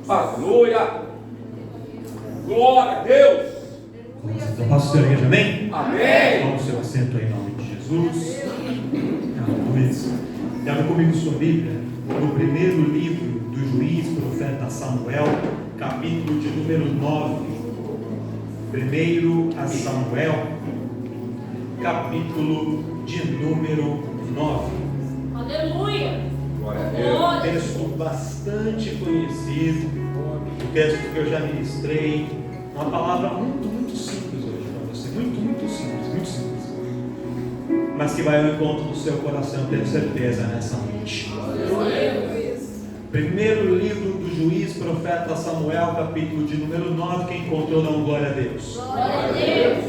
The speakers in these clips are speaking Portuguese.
Aleluia. Glória a Deus. Então, posso ter a igreja, amém? Amém. Toma o seu assento aí em nome de Jesus. Aleluia. Abra comigo sua Bíblia, no primeiro livro do juiz, profeta Samuel, capítulo de número 9. Primeiro a Samuel, capítulo de número 9. Aleluia. Glória a É um Deus. texto bastante conhecido, um texto que eu já ministrei, uma palavra muito simples hoje para você, muito simples, mas que vai ao encontro do seu coração, eu tenho certeza, nessa noite. Primeiro livro do juiz, profeta Samuel, capítulo de número 9, quem encontrou, dá um glória a Deus. Glória a Deus.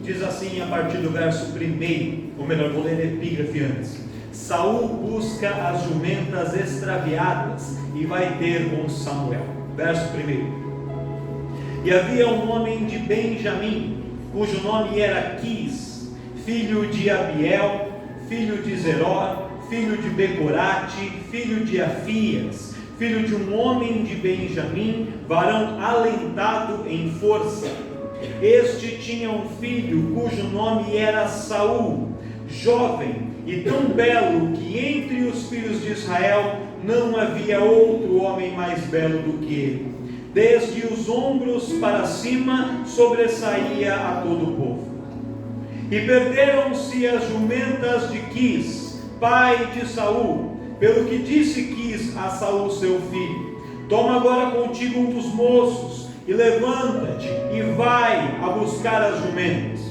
Diz assim a partir do verso 1, ou melhor, vou ler a epígrafe antes. Saul busca as jumentas extraviadas e vai ter com Samuel. Verso 1. E havia um homem de Benjamim, cujo nome era Quis, filho de Abiel, filho de Zeror, filho de Becorate, filho de Afias, filho de um homem de Benjamim, varão alentado em força. Este tinha um filho cujo nome era Saul, jovem e tão belo que entre os filhos de Israel não havia outro homem mais belo do que ele. Desde os ombros para cima sobressaía a todo o povo. E perderam-se as jumentas de Quis, pai de Saul, pelo que disse Quis a Saul seu filho: toma agora contigo um dos moços e levanta-te e vai a buscar as jumentas.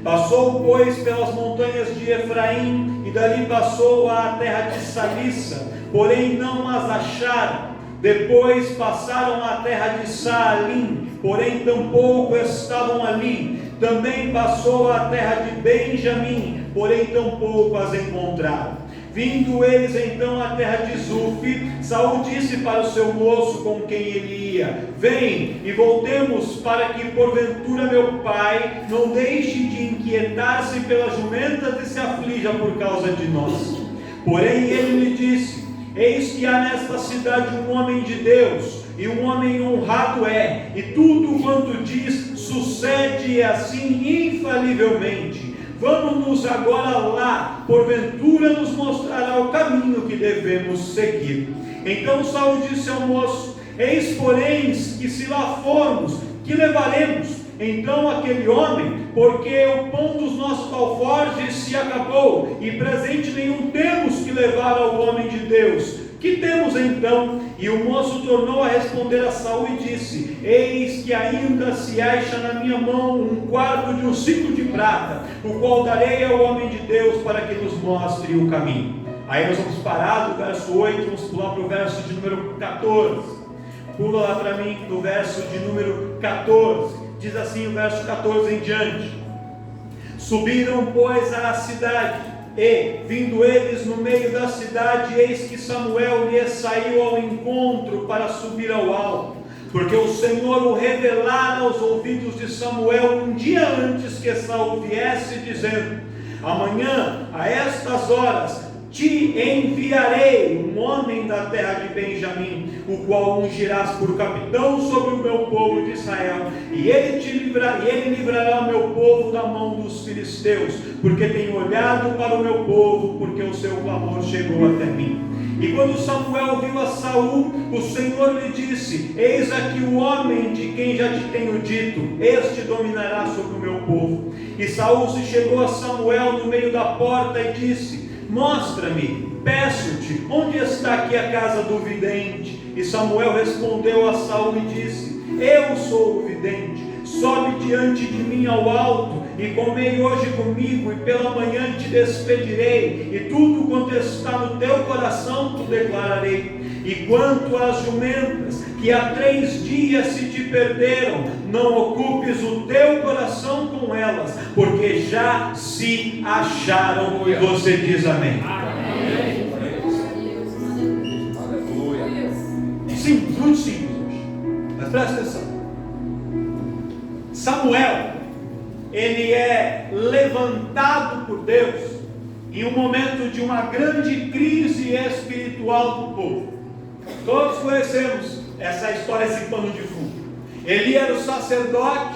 Passou, pois, pelas montanhas de Efraim, e dali passou à terra de Salissa, porém não as acharam. Depois passaram à terra de Saalim, porém tampouco estavam ali. Também passou à terra de Benjamim, porém tampouco as encontraram. Vindo eles então à terra de Zuf, Saul disse para o seu moço com quem ele ia: vem e voltemos, para que porventura meu pai não deixe de inquietar-se pelas jumentas e se aflija por causa de nós. Porém ele lhe disse: eis que há nesta cidade um homem de Deus, e um homem honrado é, e tudo quanto diz sucede assim infalivelmente. Vamos-nos agora lá, porventura nos mostrará o caminho que devemos seguir. Então Saul disse ao moço: eis, porém, que se lá formos, que levaremos? Então aquele homem: porque o pão dos nossos alforjes se acabou, e presente nenhum temos que levar ao homem de Deus. Que temos então? E o moço tornou a responder a Saul e disse: eis que ainda se acha na minha mão um quarto de um ciclo de prata, o qual darei ao homem de Deus para que nos mostre o caminho. Aí nós vamos parar do verso 8, vamos pular para o verso de número 14. Pula lá para mim do verso de número 14. Diz assim o verso 14 em diante: subiram, pois, à cidade, e, vindo eles no meio da cidade, eis que Samuel lhe saiu ao encontro para subir ao alto, porque o Senhor o revelara aos ouvidos de Samuel um dia antes que Saul viesse, dizendo: amanhã, a estas horas, te enviarei um homem da terra de Benjamim, o qual ungirás por capitão sobre o meu povo de Israel, e ele livrará o meu povo da mão dos filisteus, porque tenho olhado para o meu povo, porque o seu clamor chegou até mim. E quando Samuel viu a Saul, o Senhor lhe disse: eis aqui o homem de quem já te tenho dito, este dominará sobre o meu povo. E Saul se chegou a Samuel no meio da porta e disse: mostra-me, peço-te, onde está aqui a casa do vidente? E Samuel respondeu a Saul e disse: eu sou o vidente, sobe diante de mim ao alto, e comei hoje comigo, e pela manhã te despedirei, e tudo quanto está no teu coração te declararei. E quanto às jumentas, que há 3 dias se te perderam, não ocupes o teu coração com elas, porque já se acharam. E você diz amém. Amém. Aleluia. Simples, muito simples hoje, mas presta atenção. Samuel, ele é levantado por Deus em um momento de uma grande crise espiritual do povo. Todos conhecemos essa história, esse pano de fundo. Eli era o sacerdote,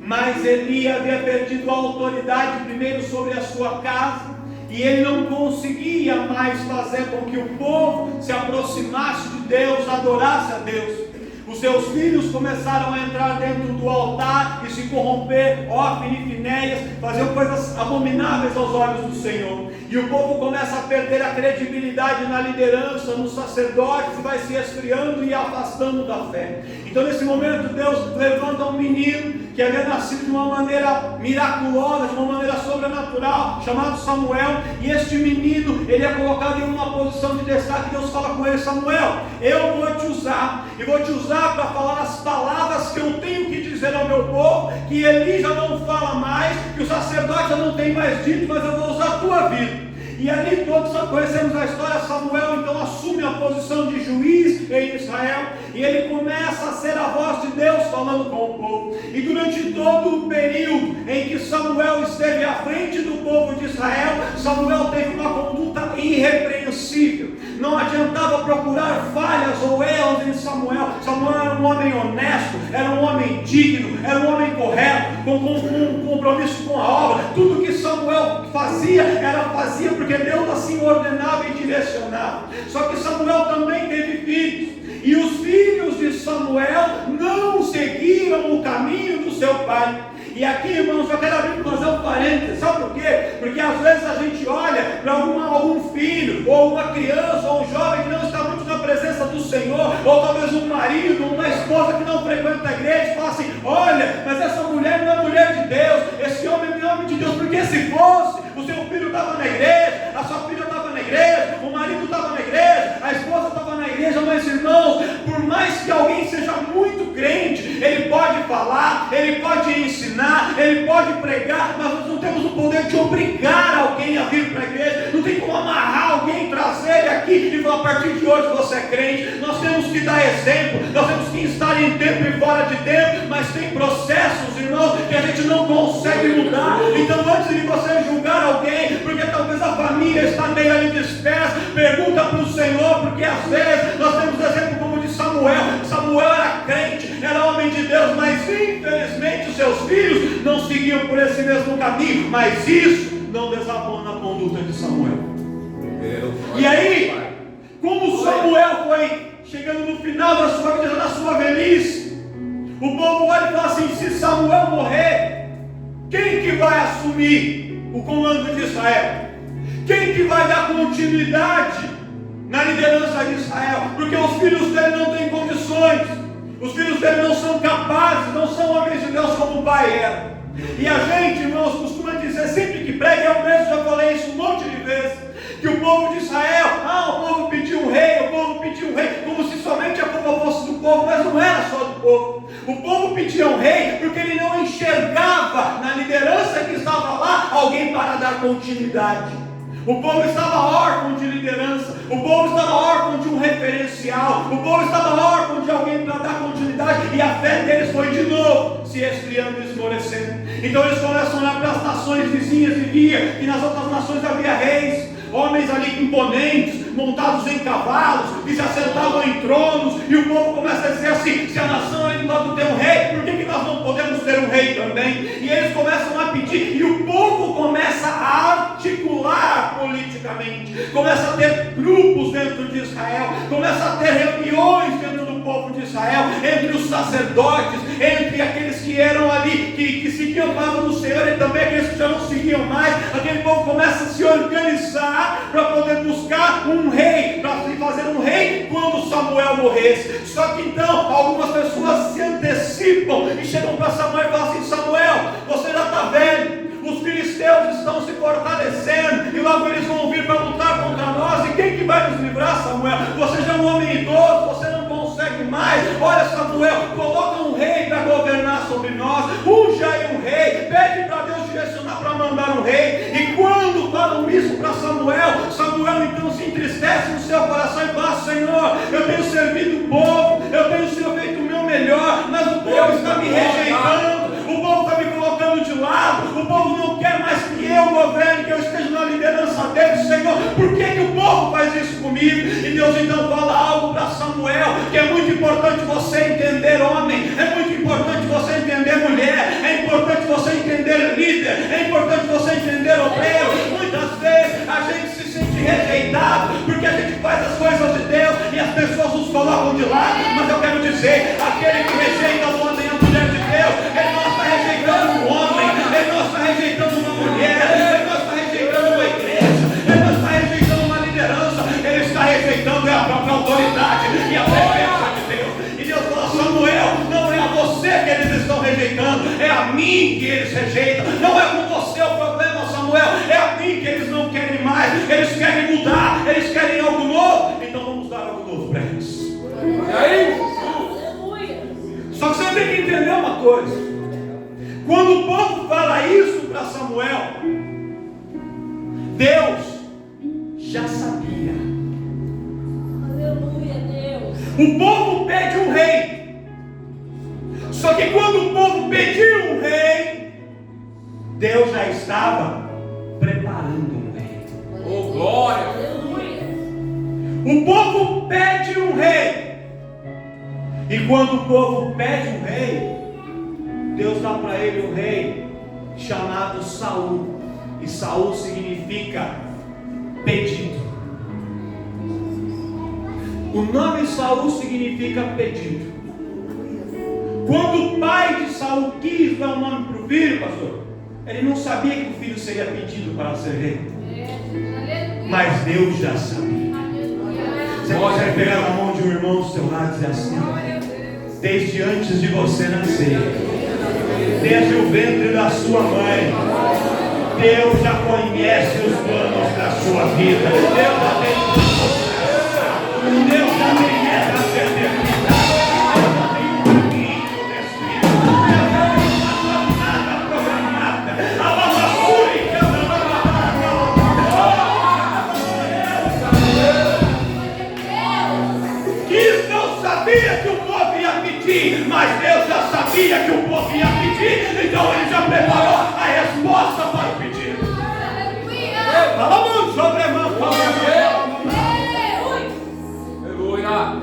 mas Eli havia perdido a autoridade primeiro sobre a sua casa, e ele não conseguia mais fazer com que o povo se aproximasse de Deus, adorasse a Deus. Os seus filhos começaram a entrar dentro do altar e se corromper, Ofni e Finéias, faziam coisas abomináveis aos olhos do Senhor. E o povo começa a perder a credibilidade na liderança, nos sacerdotes, e vai se esfriando e afastando da fé. Então nesse momento Deus levanta um menino que havia nascido de uma maneira miraculosa, de uma maneira sobrenatural, chamado Samuel. E este menino, ele é colocado em uma posição de destaque. Deus fala com ele: Samuel, eu vou te usar, e vou te usar para falar as palavras que eu tenho que dizer ao meu povo, que Eli já não fala mais, que o sacerdote já não tem mais dito, mas eu vou usar a tua vida. E ali todos conhecemos a história. Samuel então assume a posição de juiz em Israel, e ele começa a ser a voz de Deus falando com o povo. E durante todo o período em que Samuel esteve à frente do povo de Israel, Samuel teve uma conduta irrepreensível. Não adiantava procurar falhas ou erros em Samuel. Samuel era um homem honesto, era um homem digno, era um homem correto, com um compromisso com a obra. Tudo que Samuel fazia, fazia porque Deus assim ordenava e direcionava. Só que Samuel também teve filhos, e os filhos de Samuel não seguiram o caminho do seu pai. E aqui, irmãos, eu quero abrir para fazer um parênteses. Sabe por quê? Porque às vezes a gente olha para algum filho, ou uma criança, ou um jovem que não está muito na presença do Senhor, ou talvez um marido, ou uma esposa que não frequenta a igreja, e fala assim: olha, mas essa mulher não é mulher de Deus, esse homem não é homem de Deus. Porque se fosse, o seu filho estava na igreja, a sua filha estava na igreja, o marido estava na igreja, a esposa estava na igreja. Mas irmãos, por mais que alguém seja muito crente, ele pode falar, ele pode ensinar, ele pode pregar, mas nós não temos o poder de obrigar alguém a vir para a igreja. Não tem como amarrar alguém, trazer ele aqui e falar: a partir de hoje você é crente. Nós temos que dar exemplo, nós temos que estar em tempo e fora de tempo, mas tem processos, irmãos, que a gente não consegue mudar. Então antes de você julgar alguém, porque talvez a família está meio ali dispersa, pergunta para o Senhor, porque às vezes nós temos exemplo como de Samuel. Samuel era crente, era homem de Deus, mas infelizmente os seus filhos não seguiam por esse mesmo caminho. Mas isso não desabou na conduta de Samuel. E aí, como Samuel foi chegando no final da sua vida, na sua velhice, o povo olha e fala assim: se Samuel morrer, quem que vai assumir o comando de Israel? Quem que vai dar continuidade na liderança de Israel? Porque os filhos dele não têm condições, os filhos dele não são capazes, não são homens de Deus como o pai era. E a gente, irmãos, costuma dizer, sempre que prega, eu mesmo já falei isso um monte de vezes, que o povo de Israel, o povo pediu um rei, o povo pediu um rei, como se somente a culpa fosse do povo. Mas não era só do povo. O povo pedia um rei porque ele não enxergava na liderança que estava lá alguém para dar continuidade. O povo estava órfão de liderança, o povo estava órfão de um referencial, o povo estava órfão de alguém para dar continuidade, e a fé deles foi de novo se esfriando e esmorecendo. Então eles começam a olhar para as nações vizinhas e via que nas outras nações havia reis, homens ali imponentes, montados em cavalos, que se assentavam em tronos, e o povo começa a dizer assim: se a nação ali do lado tem um rei, por que nós não podemos ter um rei também? E eles começam a pedir, e o povo começa a articular politicamente, começa a ter grupos dentro de Israel, começa a ter reuniões dentro do povo de Israel, entre os sacerdotes, entre aqueles que eram ali, que seguiam a palavra do Senhor, e também aqueles que já não seguiam mais. Aquele povo começa a se organizar para poder buscar um rei, para fazer um rei quando Samuel morresse. Só que então algumas pessoas se antecipam e chegam para Samuel e falam assim: Samuel, você já está velho, os filisteus estão se fortalecendo, e logo eles vão vir para lutar contra nós, e quem que vai nos livrar, Samuel? Você já é um homem idoso, você não consegue mais. Olha, Samuel, coloca um rei para governar sobre nós, unja aí um rei, pede para Deus direcionar para mandar um rei. E quando falam isso para Samuel, Samuel então se entristece no seu coração e fala: Senhor, eu tenho servido o povo, eu tenho feito o meu melhor, mas o povo está me rejeitando, o povo está me colocando de lado, o povo não quer mais que eu governe, que eu esteja na liderança deles. Senhor, por que o povo faz faz isso comigo. E Deus então fala algo para Samuel, que é muito importante você entender, homem, é muito importante você entender, mulher, é importante você entender, líder, é importante você entender, obreiro. Muitas vezes a gente se sente rejeitado, porque a gente faz as coisas de Deus e as pessoas nos colocam de lado. Mas eu quero dizer, aquele que rejeita o homem e a mulher de Deus, ele não está rejeitando um homem, ele não está rejeitando uma mulher, ele não está rejeitando uma igreja, ele não está rejeitando uma liderança, ele está rejeitando a própria autoridade e a presença de Deus. E Deus fala: Samuel, não é a você que eles estão rejeitando, é a mim que eles rejeitam. Não é com você o problema, Samuel, é a mim que eles não querem mais, eles querem mudar, eles querem algo novo. Então vamos dar algo novo para eles. E aí? Só que você tem que entender uma coisa: quando o povo fala isso para Samuel, Deus já sabia. Aleluia, Deus. O povo pede um rei. Só que quando o povo pediu um rei, Deus já estava preparando um rei. Oh, glória! Aleluia. O povo pede um rei. E quando o povo pede um rei, Deus dá para ele um rei chamado Saul. E Saul significa pedido. O nome Saul significa pedido. Quando o pai de Saul quis dar o nome para o filho, pastor, ele não sabia que o filho seria pedido para ser rei. Mas Deus já sabia. Você consegue pegar na mão de um irmão do seu lado e dizer assim: desde antes de você nascer, desde o ventre da sua mãe, Deus já conhece os planos da sua vida. Deus já tem Deus já tem essa eternidade. Deus já tem um caminho descrito. Deus já tem uma jornada programada. A nossa fúria, Quis não sabia que o povo ia pedir, mas Deus já sabia que o povo ia pedir, então ele já preparou a resposta para o pedido. Fala muito sobre a mão, Aleluia!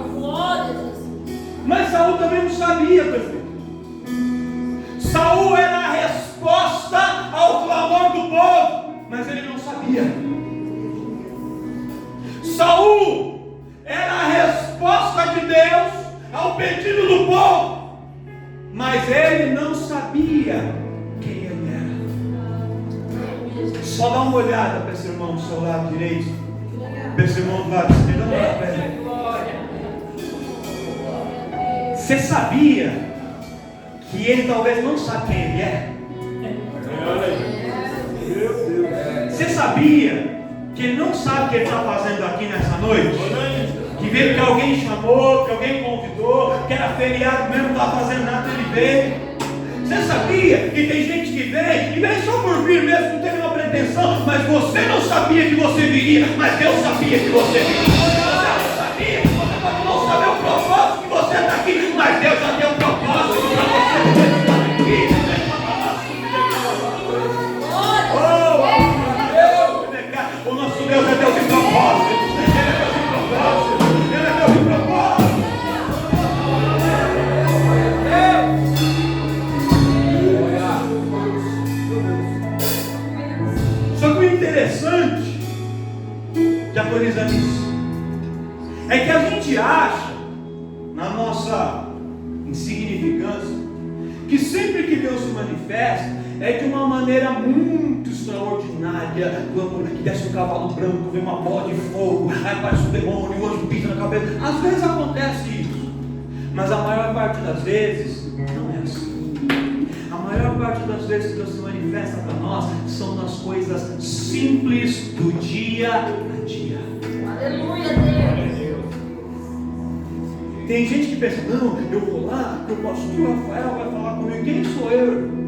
Mas Saul também não sabia, perfeito. Saul era a resposta ao clamor do povo, mas ele não sabia. Saul era a resposta de Deus ao pedido do povo, mas ele não sabia quem ele era. Só dá uma olhada para esse irmão do seu lado direito, para esse irmão do lado esquerdo. Dá uma olhada para ele. Você sabia que ele talvez não sabe quem ele é? Você sabia que ele não sabe o que ele está fazendo aqui nessa noite? Que veio que alguém chamou, que alguém convidou, que era feriado mesmo, não estava fazendo nada, ele veio. Você sabia que tem gente que vem, e vem só por vir mesmo, não tem nenhuma pretensão, mas você não sabia que você viria, mas Deus sabia que você viria. Você não sabia, você pode não saber o propósito que você está aqui, mas Deus já tem um propósito para você estar aqui. O nosso Deus é Deus de propósito. Ele é Deus de propósito. Ele é Deus de propósito. Só que o interessante de analisar isso é que a gente acha, na nossa insignificância, que sempre que Deus se manifesta é de uma maneira muito extraordinária, que desce um cavalo branco, vem uma bola de fogo, aí aparece um demônio, o anjo pisa na cabeça. Às vezes acontece isso, mas a maior parte das vezes não é assim. A maior parte das vezes que Deus se manifesta para nós são nas coisas simples do dia a dia. Aleluia, Deus. Tem gente que pensa: não, eu vou lá, porque o pastor Rafael vai falar comigo. Quem sou eu?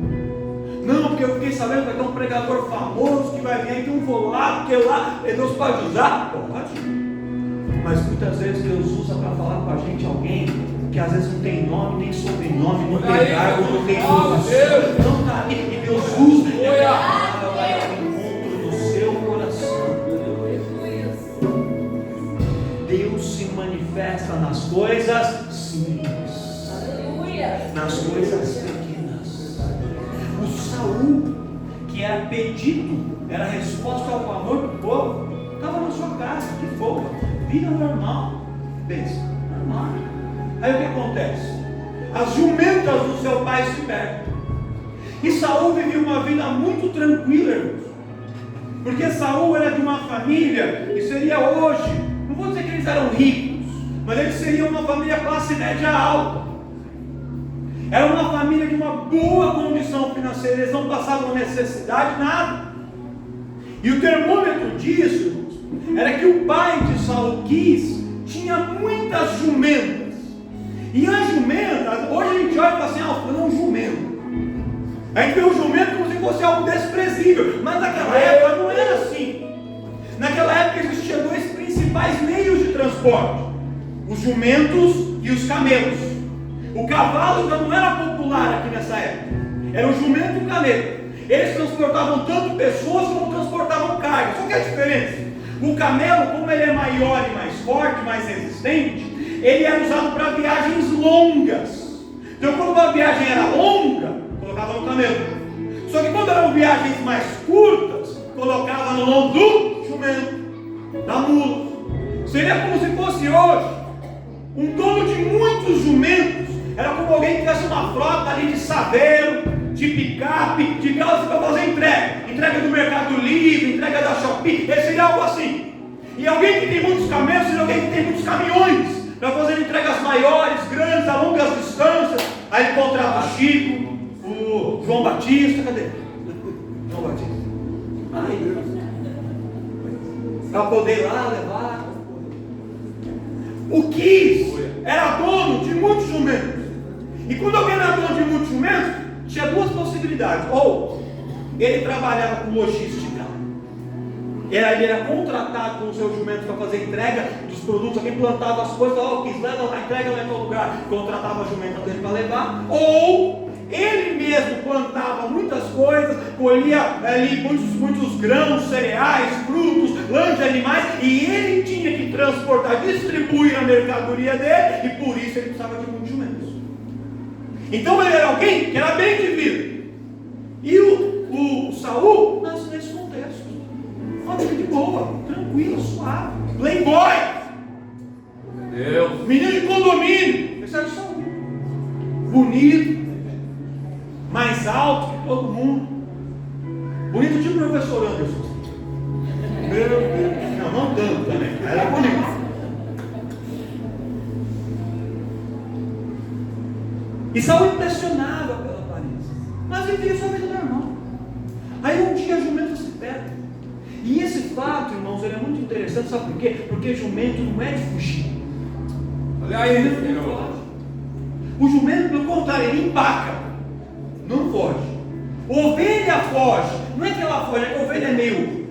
Não, porque eu fiquei sabendo que vai ter um pregador famoso que vai vir, então eu vou lá, porque lá Deus pode usar. Pode. Mas muitas vezes Deus usa para falar com a gente alguém que às vezes não tem nome, nem sobrenome, não tem cargo, não tem posição, não está ali, e Deus usa para encontro no seu coração. está nas coisas simples, Aleluia. nas coisas pequenas. O Saul, que era pedido, era resposta ao clamor do povo, estava na sua casa, de boa, vida normal, pensa, normal. Aí o que acontece? As jumentas do seu pai se perdem. E Saul vivia uma vida muito tranquila, irmãos. Porque Saul era de uma família que seria hoje, não vou dizer que eles eram ricos, mas eles seriam uma família classe média alta. Era uma família de uma boa condição financeira, eles não passavam necessidade, nada. E o termômetro disso, irmãos, era que o pai de Saul, Quis, tinha muitas jumentas. E as jumentas, hoje a gente olha e fala assim, fulano é um jumento. A gente vê o jumento como se fosse algo desprezível, mas naquela época não era assim. Naquela época existiam dois principais meios de transporte: os jumentos e os camelos. O cavalo já não era popular aqui nessa época, era o jumento e o camelo. Eles transportavam tanto pessoas como transportavam carga. Só que a diferença, o camelo, como ele é maior e mais forte, mais resistente, ele era usado para viagens longas. Então quando uma viagem era longa, colocava no camelo. Só que quando eram viagens mais curtas, colocava no lombo do jumento, da mula. Seria como se fosse hoje um dono de muitos jumentos. Era como alguém que tivesse uma frota ali de saveiro, de picape, de carros para fazer entrega do Mercado Livre, entrega da Shopee. Esse seria algo assim. E alguém que tem muitos camelos seria alguém que tem muitos caminhões para fazer entregas maiores, grandes, a longas distâncias. Aí ele contrata o Chico, o João Batista, cadê? João Batista. Aí, para poder ir lá levar. O Quis era dono de muitos jumentos. E quando alguém era dono de muitos jumentos, tinha duas possibilidades: ou ele trabalhava com logística, ele era contratado com os seus jumentos para fazer entrega dos produtos, alguém plantava as coisas, Quis, leva lá, entrega lá em todo lugar, contratava a jumenta dele para levar, ou ele mesmo plantava muitas coisas, colhia ali muitos grãos, cereais, frutos, lãs de animais, e ele tinha que transportar, distribuir a mercadoria dele, e por isso ele precisava de muitos jumentos. Então ele era alguém que era bem de vida. E o Saul nasce nesse contexto. Uma vida de boa, tranquila, suave, playboy, Deus. menino de condomínio. Esse era o Saul. Bonito, mais alto que todo mundo. Bonito tipo o professor Anderson. Meu Deus. Não tanto também. Era bonito. E Saul impressionava pela aparência, mas vivia sua vida normal. Aí um dia a jumenta se perde. E esse fato, irmãos, ele é muito interessante, sabe por quê? Porque jumento não é de fugir. Olha aí, Não Senhor. foge. O jumento, pelo contrário, ele empaca, não foge. Ovelha foge. Não é que ela foge, é que a ovelha é meio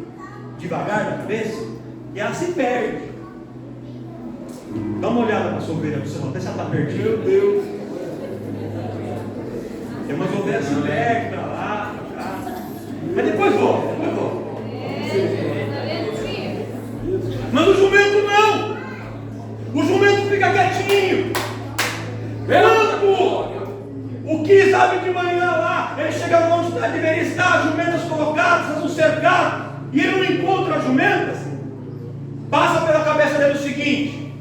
devagar na cabeça e ela se perde. Dá uma olhada na sua ovelha do seu lado, até se ela está perdida. Meu Deus. Tem umas ovelhas se perdem para lá, para cá. Mas depois volta, Mas o jumento não. O jumento fica quietinho. Branco. O Quis abre de manhã lá. Ele chega onde deveria estar, as jumentas colocadas, no cercado. E ele não encontra as jumentas. Passa pela cabeça dele o seguinte: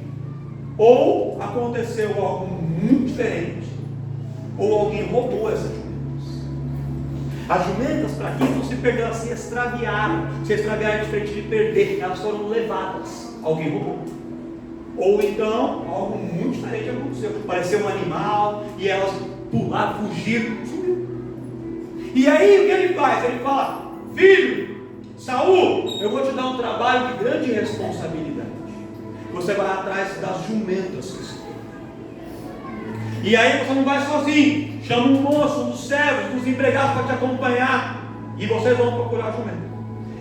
ou aconteceu algo muito diferente, ou alguém roubou essas jumentas. As jumentas, para quem não se perdeu, elas se extraviaram. Se extraviaram diferente de perder, elas foram levadas. Alguém roubou. Ou então, algo muito diferente aconteceu. Pareceu um animal, e elas pularam, fugiram, sumiu. E aí o que ele faz? Ele fala: filho, Saul, eu vou te dar um trabalho de grande responsabilidade. Você vai atrás das jumentas que se E aí você não vai sozinho. Chama um moço, um dos servos, dos empregados para te acompanhar. E vocês vão procurar a jumenta.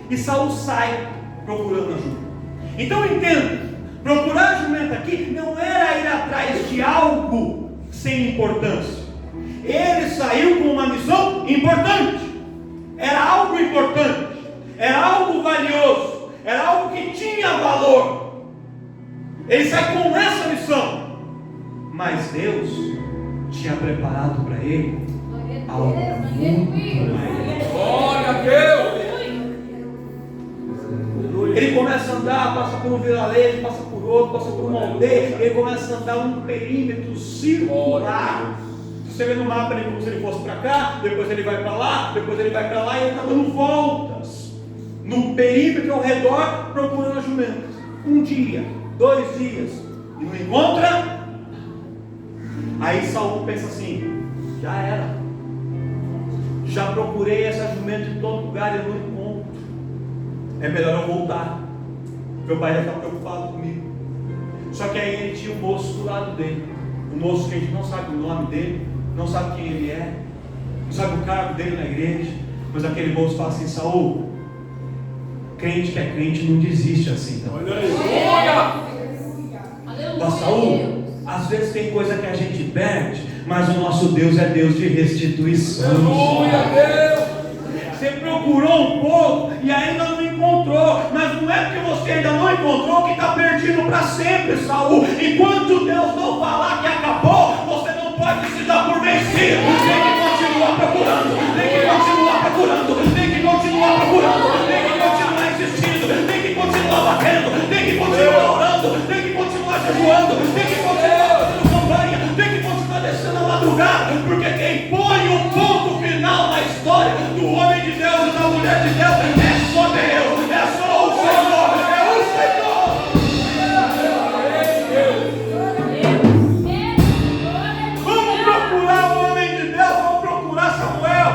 E Saul sai procurando a jumenta. Então entenda, procurar a jumenta aqui não era ir atrás de algo sem importância. Ele saiu com uma missão importante. Era algo importante. Era algo valioso. Era algo que tinha valor. Ele sai com essa missão. Mas Deus tinha preparado para ele algo muito maior. Glória a Deus. Ele começa a andar, passa por um vilarejo, passa por outro, passa por uma aldeia. Ele começa a andar um perímetro circular. Se você vê no mapa, ele como se ele fosse para cá, depois ele vai para lá, depois ele vai para lá, e ele está dando voltas no perímetro ao redor, procurando as jumentas. Um dia, 2 dias, e não encontra. Aí Saul pensa assim: já era, já procurei essa jumenta em todo lugar e eu não encontro. É melhor eu voltar. Meu pai já está preocupado comigo. Só que aí ele tinha um moço do lado dele, um moço que a gente não sabe o nome dele, não sabe quem ele é, não sabe o cargo dele na igreja. Mas aquele moço fala assim: Saul, crente que é crente não desiste assim, não. Olha aí. Mas Saul, às vezes tem coisa que a gente perde, mas o nosso Deus é Deus de restituição. Glória a Deus. Você procurou um pouco e ainda não encontrou, mas não é porque você ainda não encontrou que está perdido para sempre, Saul. Enquanto Deus não falar que acabou, você não pode se dar por vencido. Tem que continuar procurando, tem que continuar procurando, tem que continuar procurando, tem que continuar insistindo, tem que continuar batendo, tem que continuar orando, tem que continuar jejuando, tem que continuar fazendo campanha, tem que continuar descendo a madrugada, porque quem põe o ponto final na história do homem de Deus e da mulher de Deus é só Deus, é só o Senhor, é o Senhor. Vamos procurar o homem de Deus, vamos procurar Samuel.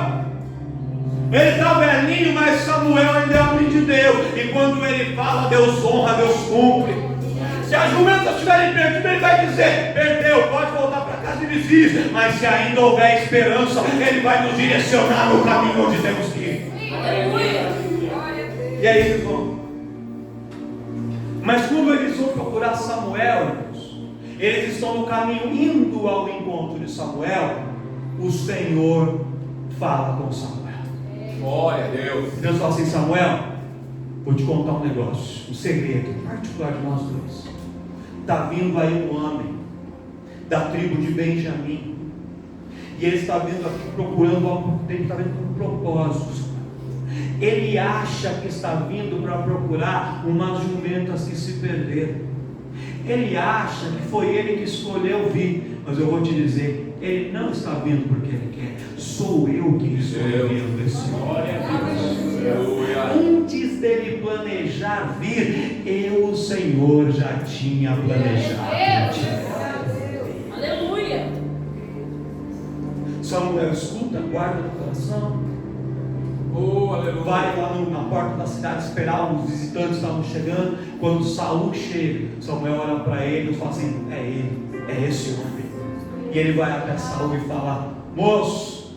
Ele está velhinho, mas Samuel ainda é homem de Deus, e quando ele fala, Deus honra, Deus cumpre. Se as jumentas estiverem perdidas, ele vai dizer: perdeu, pode voltar para casa e desiste. Mas se ainda houver esperança, ele vai nos direcionar no caminho onde temos que ir. E aí eles vão. Mas quando eles vão procurar Samuel, irmãos, eles estão no caminho indo ao encontro de Samuel. O Senhor fala com Samuel. Glória a Deus. Deus fala assim: Samuel, vou te contar um negócio, um segredo particular de nós dois. Está vindo aí um homem da tribo de Benjamim, e ele está vindo aqui procurando algo, ele está vindo com propósitos. Ele acha que está vindo para procurar umas jumentas que se perderam. Ele acha que foi ele que escolheu vir, mas eu vou te dizer, ele não está vindo porque ele quer. Sou eu que estou vendo esse homem. Antes dele planejar vir, eu, o Senhor, já tinha planejado. Aleluia. Samuel escuta, guarda no coração. Oh, aleluia. Vai lá na porta da cidade esperar, os visitantes estavam chegando. Quando Saul chega, Samuel olha para ele e fala assim: é ele, é esse homem. E ele vai até Saul e fala: moço,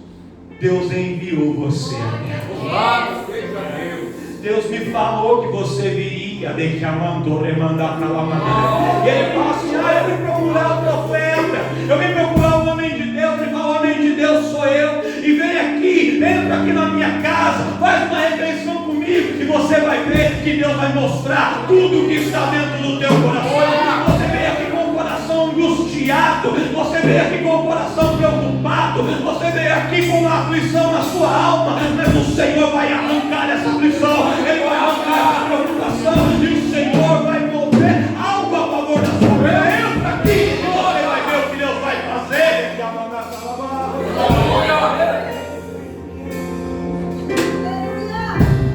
Deus enviou você a mim. Louvado seja Deus. Deus me falou que você viria, deixa mandou remandar calamar. E ele fala assim: eu vim procurar o profeta, eu vim procurar o homem de Deus. Ele fala: o homem de Deus sou eu. E vem aqui, entra aqui na minha casa, faz uma refeição comigo, e você vai ver que Deus vai mostrar tudo que está dentro do teu coração. Você vem aqui com o coração angustiado, você veio aqui com o coração preocupado, você veio aqui com uma aflição na sua alma, mas o Senhor vai arrancar essa aflição, Ele vai arrancar essa preocupação, e o Senhor vai mover algo a favor da sua vida. Entra aqui e você vai ver o que Deus vai fazer.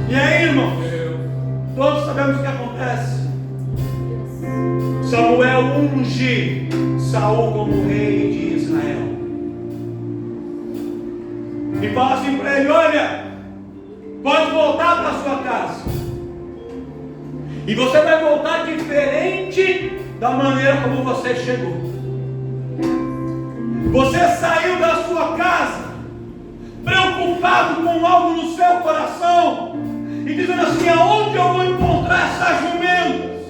E aí, irmãos, todos sabemos o que acontece. Samuel unge Saul como rei de Israel e fala assim para ele: olha, pode voltar para sua casa, e você vai voltar diferente da maneira como você chegou. Você saiu da sua casa preocupado com algo no seu coração e dizendo assim: aonde eu vou encontrar essas jumentas?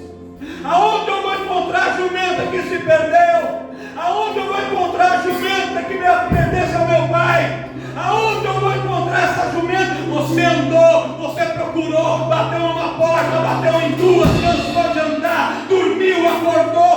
Aonde eu vou encontrar a jumenta que se perdeu? Aonde eu vou encontrar a jumenta que me pertence ao meu pai? Aonde eu vou encontrar essa jumenta? Você andou, você procurou, bateu numa porta, bateu em duas, cansou de andar, dormiu, acordou,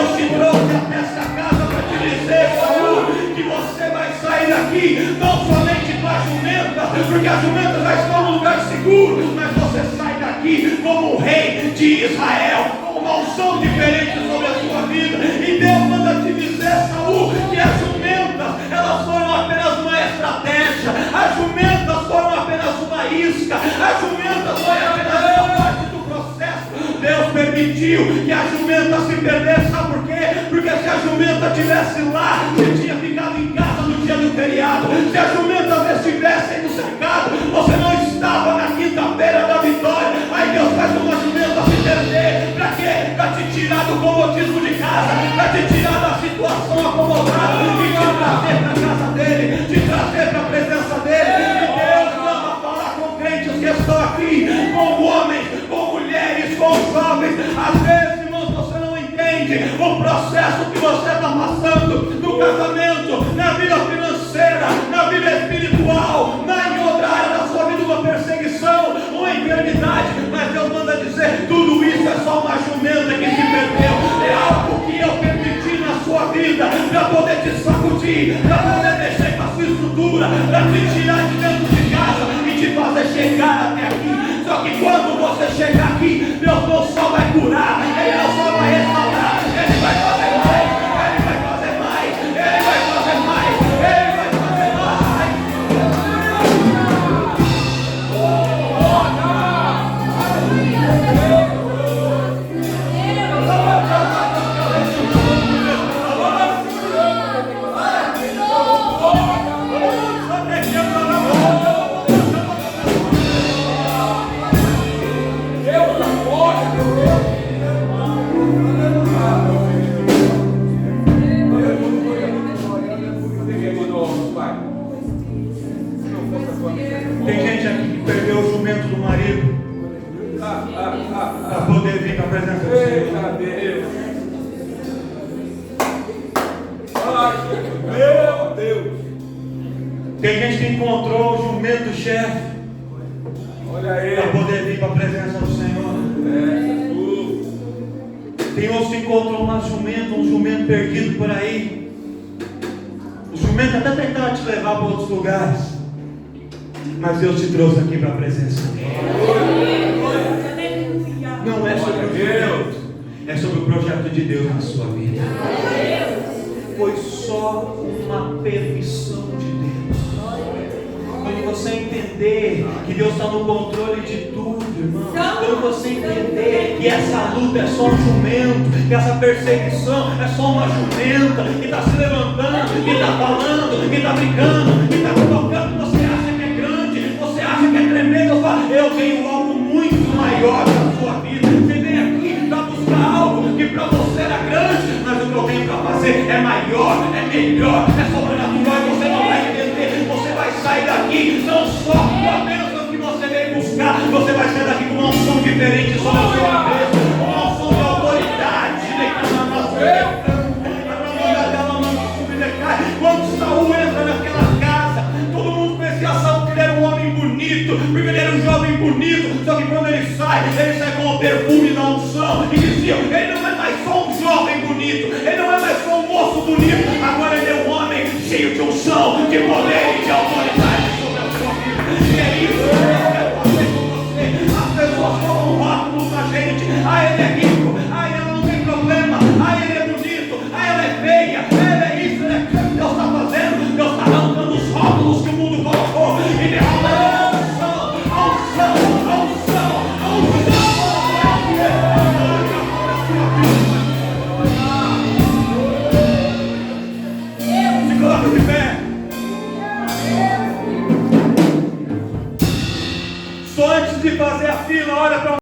Deus te trouxe até essa casa para te dizer, Saul, que você vai sair daqui, não somente com a jumenta, porque as jumentas já estão no lugar seguro, mas você sai daqui como o rei de Israel, com uma unção diferente sobre a sua vida. E Deus manda te dizer, Saul, que as jumentas, elas foram apenas uma estratégia, as jumentas foram apenas uma isca, as jumentas foram apenas uma parte do processo. Deus permitiu que a jumenta se perdesse, sabe por quê? Porque se a jumenta estivesse lá, você tinha ficado em casa no dia do feriado. Se a jumenta estivesse no cercado, você não estava na quinta-feira da vitória. Aí Deus faz uma jumenta se perder. Para quê? Para te tirar do comodismo de casa, para te tirar da situação acomodada e te trazer para a casa dele, te trazer para a presença dele. E Deus manda falar com crentes que estão aqui, com homens, com mulheres, com jovens. Às vezes, irmãos, você não entende o processo que você está passando no casamento, na vida financeira, na vida espiritual, em outra área da sua vida, uma perseguição, uma enfermidade. Mas Deus manda dizer: tudo isso é só uma jumenta que se perdeu. É algo que eu permiti na sua vida para poder te sacudir, para poder mexer com a sua estrutura, para te tirar de dentro de casa e te fazer chegar até aqui. Só que quando você chegar aqui, Deus não só vai curar, Ele não só vai restaurar, Ele vai fazer mais, Ele vai fazer mais, Ele vai fazer mais, Ele vai fazer mais. Tem gente aqui que perdeu o jumento do marido para poder vir para a presença do Senhor. Eita Deus. Ai, meu Deus. Tem gente que encontrou o jumento do chefe Olha aí. para poder vir para a presença do Senhor. Jesus. Tem outros que encontrou um jumento perdido por aí. O jumento até tentava te levar para outros lugares, mas Deus te trouxe aqui para a presença dele. Não é sobre o jumento, é sobre o projeto de Deus na sua vida. Foi só uma permissão de Deus. Quando você entender que Deus está no controle de tudo, irmão, quando você entender que essa luta é só um jumento, que essa perseguição é só uma jumenta que está se levantando, que está falando, que está brincando, que está colocando, você acha que é grande, você acha que é tremendo, eu falo, eu tenho algo muito maior na sua vida. Você vem aqui para buscar algo que para você era grande, mas o que eu venho para fazer é maior, é melhor, é sobrenatural, e você não vai entender. Você vai sair daqui não só com a bênção que você veio buscar, você vai sair daqui com uma unção diferente sobre a sua cabeça, uma unção de autoridade. Quando Saul entra naquela casa, todo mundo pensa a Saul que ele era um homem bonito, porque ele era um jovem bonito. Só que quando ele sai com o perfume da unção, e dizia: ele não é mais só um jovem bonito, ele não é mais só um moço bonito, agora ele é um homem cheio de unção, de poder e de autoridade sobre a sua vida. E é isso que eu quero fazer com você. As pessoas colocam rótulos na gente: ah, ele é